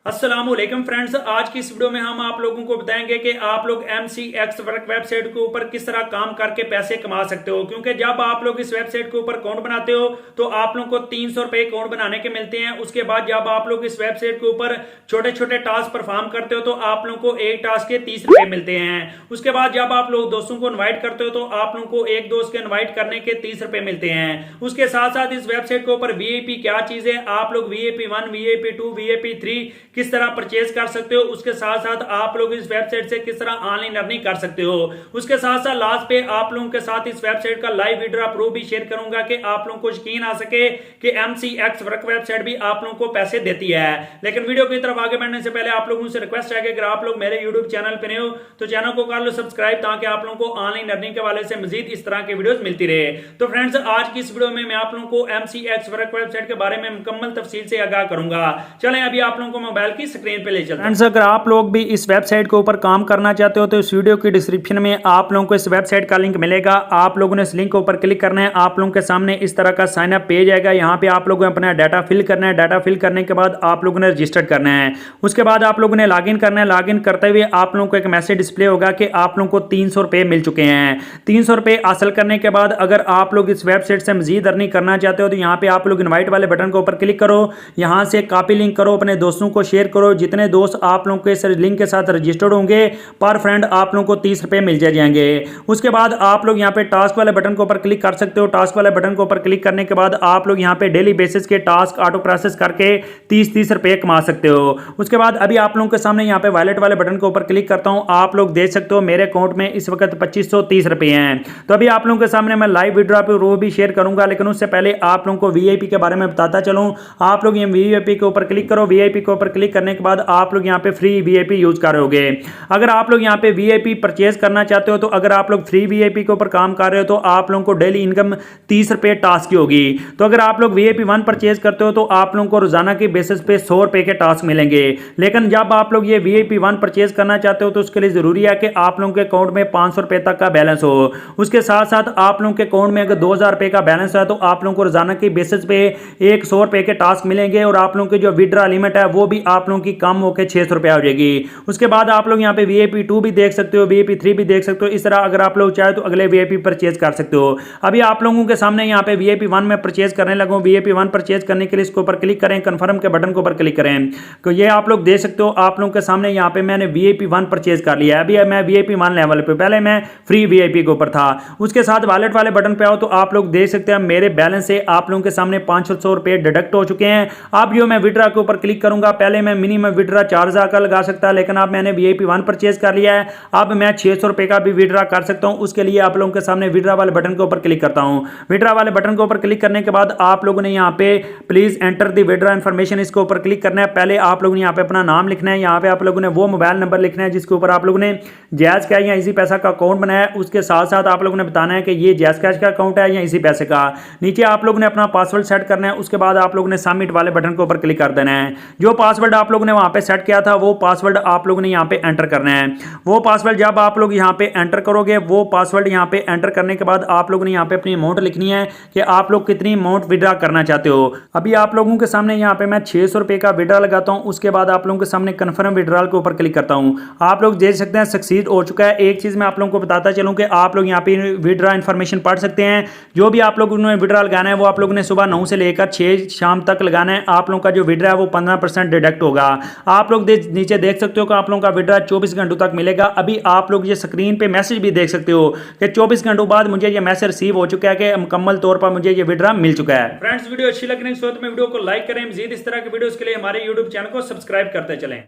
अस्सलाम वालेकुम फ्रेंड्स, आज की इस वीडियो में हम आप लोगों को बताएंगे कि आप लोग MCX वर्क वेबसाइट के ऊपर किस तरह काम करके पैसे कमा सकते हो। क्योंकि जब आप लोग इस वेबसाइट के ऊपर अकाउंट बनाते हो तो आप लोगों को 300 रुपए अकाउंट बनाने के मिलते हैं। उसके बाद जब आप लोग इस वेबसाइट के ऊपर छोटे छोटे टास्क परफॉर्म करते हो तो आप लोगों को एक टास्क के 30 रुपए मिलते हैं। उसके बाद जब आप लोग दोस्तों को इन्वाइट करते हो तो आप लोगों को एक दोस्त के इन्वाइट करने के 30 रुपए मिलते हैं। उसके साथ साथ इस वेबसाइट के ऊपर VIP क्या चीज है, आप लोग VIP 1, VIP 2, VIP 3 किस तरह परचेज कर सकते हो। उसके साथ साथ आप लोग इस वेबसाइट से किस तरह ऑनलाइन अर्निंग कर सकते हो। उसके साथ साथ लास्ट पे आप लोगों के साथ इस वेबसाइट का लाइव वीडियो प्रूफ भी शेयर करूंगा कि आप लोगों को यकीन आ सके कि MCX वर्क वेबसाइट भी आप लोगों को पैसे देती है। लेकिन वीडियो की तरफ आगे बढ़ने से पहले आप लोगों से रिक्वेस्ट है कि अगर आप लोग मेरे YouTube चैनल पे नए हो तो चैनल को कर लो सब्सक्राइब, ताकि आप लोगों को ऑनलाइन अर्निंग के हवाले से मजीद इस तरह के वीडियोस मिलती रहे। तो फ्रेंड्स, आज की इस वीडियो में मैं आप लोगों को MCX वर्क वेबसाइट के बारे में मुकम्मल तफसील से आगाह करूंगा। चलें अभी आप लोगों को मोबाइल की स्क्रीन पे ले चलते हैं। फ्रेंड्स, अगर आप लोग भी इस वेबसाइट के ऊपर काम करना चाहते हो तो इस वीडियो की डिस्क्रिप्शन में आप लोगों को इस वेबसाइट का लिंक मिलेगा। आप लोगों ने इस लिंक के ऊपर क्लिक करना है। आप लोगों के सामने इस तरह का साइन अप पेज आएगा। यहाँ पे आप लोगों ने अपना डाटा फिल करना है। डाटा फिल करने के बाद आप लोगों ने रजिस्टर करना है। उसके बाद आप लोगों ने लॉगिन करना है। लॉगिन करते हुए आप लोगों को एक मैसेज डिस्प्ले होगा कि आप लोगों को 300 रुपए मिल चुके हैं। 300 रुपए हासिल करने के बाद अगर आप लोग इस वेबसाइट से मजीद अर्निंग करना चाहते हो तो यहाँ पे आप लोग इनवाइट वाले बटन के ऊपर क्लिक करो। यहाँ से कॉपी लिंक करो, अपने दोस्तों को शेयर करो। जितने दोस्त आप लोगों के इस लिंक के साथ रजिस्टर्ड होंगे पर फ्रेंड आप लोगों को 30 रुपए मिल जाएंगे। उसके बाद आप लोग यहाँ पे टास्क वाले बटन के ऊपर क्लिक कर सकते हो। टास्क वाले बटन के ऊपर क्लिक करने के बाद आप लोग यहाँ पे डेली बेसिस के टास्क ऑटो प्रोसेस करके 30 रुपए कमा सकते हो। उसके बाद अभी आप लोगों के सामने यहाँ पे वॉलेट वाले बटन के ऊपर क्लिक करता हूँ। आप लोग देख सकते हो मेरे अकाउंट में इस वक्त 2530 रुपए हैं। तो अभी आप लोगों के सामने मैं लाइव विड्रॉ पे वो भी शेयर करूंगा, लेकिन उससे पहले आप लोगों को VIP के बारे में बताता चलूं। आप लोग ये VIP के ऊपर क्लिक करो। VIP के ऊपर क्लिक करने के बाद आप लोग यहाँ पे फ्री VIP यूज करोगे। अगर आप लोग यहाँ पे VIP परचेज करना चाहते हो तो अगर आप लोग फ्री VIP के ऊपर काम कर रहे हो तो आप लोगों को डेली इनकम 30 रुपए टास्क की होगी। तो अगर आप लोग VIP 1 परचेज करते हो तो आप लोगों को रोजाना के बेसिस पे 100 रुपए के टास्क मिलेंगे। लेकिन जब आप लोग ये VIP 1 परचेज करना चाहते हो तो उसके लिए जरूरी है कि आप लोगों के अकाउंट में 500 रुपए तक का बैलेंस हो। उसके साथ साथ आप लोगों के अकाउंट में अगर 2000 रुपए का बैलेंस है तो आप लोगों को रोजाना के बेसिस पे 100 रुपए के टास्क मिलेंगे और आप लोगों की जो विड्रॉ लिमिट है वो भी आप लोगों की कम होकर 600 रुपए हो जाएगी। उसके बाद आप लोग यहाँ पे VIP 2 भी देख सकते हो, VIP 3 भी देख सकते हो। इस तरह अगर आप लोग चाहे तो अगले VIP परचेज कर सकते हो। अभी आप लोगों के सामने यहाँ पे VIP 1 में परचेज करने लगूँ। VIP 1 परचेज करने के लिए इसके ऊपर क्लिक करें, कंफर्म के बटन के ऊपर क्लिक करें। तो ये आप लोग देख सकते हो आप लोगों के सामने यहाँ पे मैंने VIP 1 परचेज कर लिया है। अभी मैं VIP 1 लेवल पे, पहले मैं फ्री VIP के ऊपर था। उसके साथ वॉलेट वाले बटन पे आओ तो आप लोग देख सकते हैं मेरे बैलेंस से आप लोगों के सामने 500 रुपए डिडक्ट हो चुके हैं। अब जो मैं विड्रॉ के ऊपर क्लिक करूंगा, पहले मैं मिनिमम विड्रॉ 4000 का लगा सकता, लेकिन अब मैंने VIP 1 परचेज कर लिया है। अब मैं 600 रुपए का भी विड्रॉ कर सकता हूं। उसके लिए आप लोगों के सामने विड्रॉ वाले बटन के ऊपर क्लिक करता हूं। विड्रॉ वाले बटन के ऊपर क्लिक करने के बाद आप लोगों ने यहां पे please enter the withdraw information इसके ऊपर क्लिक करना है। पहले आप लोगों ने यहां पे अपना नाम लिखना है। यहां पे आप लोगों ने वो मोबाइल नंबर लिखना है जिसके ऊपर आप लोगों ने जैज़ कैश या इजी पैसा का अकाउंट बनाया है। उसके साथ साथ आप लोगों ने बताना है कि ये जैज़ कैश का अकाउंट है या इसी पैसे का। नीचे आप लोगों ने अपना पासवर्ड सेट करना है। उसके बाद आप लोगों ने सबमिट वाले बटन के ऊपर क्लिक कर देना है। जो पासवर्ड आप लोगों ने वहां पे सेट किया था वो पासवर्ड आप लोगों ने यहां पे एंटर करना है। वो पासवर्ड जब आप लोग यहां पे एंटर करोगे, वो पासवर्ड यहां पे एंटर करने के बाद आप लोगों ने यहां पे अपनी अमाउंट लिखनी है कि आप लोग कितनी अमाउंट विड्रॉ करना चाहते हो। अभी आप लोगों के सामने यहां पे मैं 600 रुपए का विड्रॉ लगाता हूं। उसके बाद आप लोगों के सामने कन्फर्म विड्रॉल के ऊपर क्लिक करता हूं। आप लोग देख सकते हैं सक्सीड हो चुका है। एक चीज मैं आप लोगों को बताता चलूं कि आप लोग यहां पे विड्रॉ इन्फॉर्मेशन पढ़ सकते हैं। जो भी आप लोगों ने विड्रॉ लगाना है वो आप लोगों ने सुबह 9 से लेकर 6 शाम तक लगाना है। आप लोगों का जो विड्रॉ है वो 15% डिडक्ट होगा। आप लोग नीचे देख सकते हो कि आप लोगों का विड्रॉ 24 घंटों तक मिलेगा। अभी आप लोग ये स्क्रीन पे मैसेज भी देख सकते हो कि 24 घंटों बाद मुझे ये मैसेज रिसीव हो चुका है कि मुकम्मल तौर पर मुझे ये विड्रॉ मिल चुका है। फ्रेंड्स, वीडियो अच्छी लगने के साथ में वीडियो को लाइक करें। मजीद इस तरह के वीडियोस के लिए हमारे YouTube चैनल को सब्सक्राइब करते चलें।